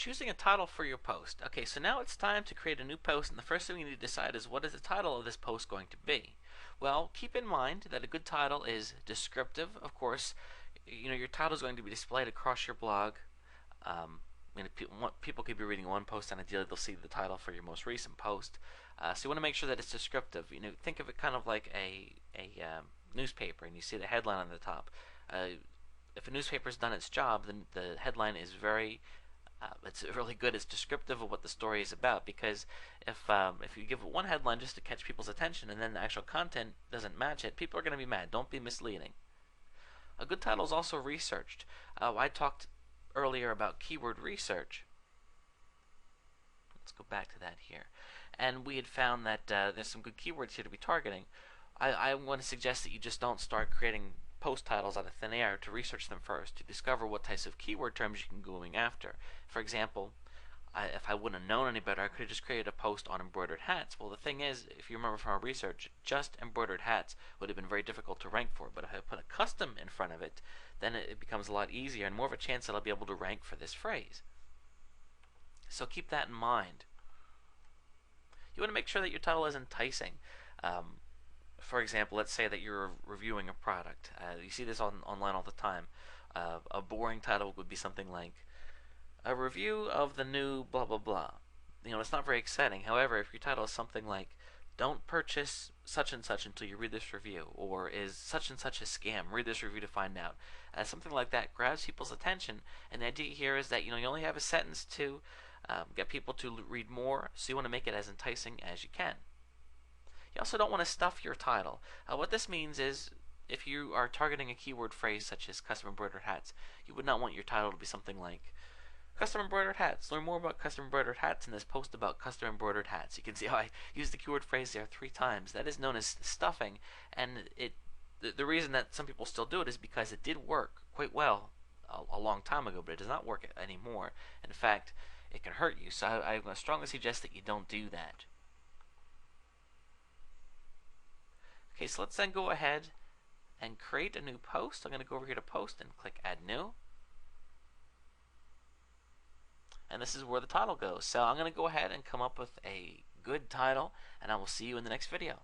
Choosing a title for your post. Okay, so now it's time to create a new post, and the first thing we need to decide is what is the title of this post going to be. Well, keep in mind that a good title is descriptive. Of course, your title is going to be displayed across your blog. People could be reading one post, and ideally they'll see the title for your most recent post. So you want to make sure that it's descriptive. Think of it kind of like a newspaper, and you see the headline on the top. If a newspaper's done its job, then the headline is it's really good. It's descriptive of what the story is about, because if you give one headline just to catch people's attention and then the actual content doesn't match it, people are going to be mad. Don't be misleading. A good title is also researched. I talked earlier about keyword research. Let's go back to that here. And we had found that there's some good keywords here to be targeting. I want to suggest that you just don't start creating post titles out of thin air. To research them first, to discover what types of keyword terms you can go going after. For example, if I wouldn't have known any better, I could have just created a post on embroidered hats. Well, the thing is, if you remember from our research, just embroidered hats would have been very difficult to rank for. But if I put a custom in front of it, then it becomes a lot easier and more of a chance that I'll be able to rank for this phrase. So keep that in mind. You want to make sure that your title is enticing. For example, let's say that you're reviewing a product. You see this online all the time. A boring title would be something like a review of the new blah blah blah. It's not very exciting. However, if your title is something like don't purchase such and such until you read this review, or is such and such a scam, read this review to find out, something like that grabs people's attention. And the idea here is that you only have a sentence to get people to read more, so you want to make it as enticing as you can. You also don't want to stuff your title. What this means is, if you are targeting a keyword phrase such as custom embroidered hats, you would not want your title to be something like custom embroidered hats. Learn more about custom embroidered hats in this post about custom embroidered hats. You can see how I used the keyword phrase there 3 times. That is known as stuffing, and the reason that some people still do it is because it did work quite well a long time ago, but it does not work anymore. In fact, it can hurt you. So I'm going to strongly suggest that you don't do that. Okay, so let's then go ahead and create a new post. I'm going to go over here to post and click add new. And this is where the title goes. So I'm going to go ahead and come up with a good title, and I will see you in the next video.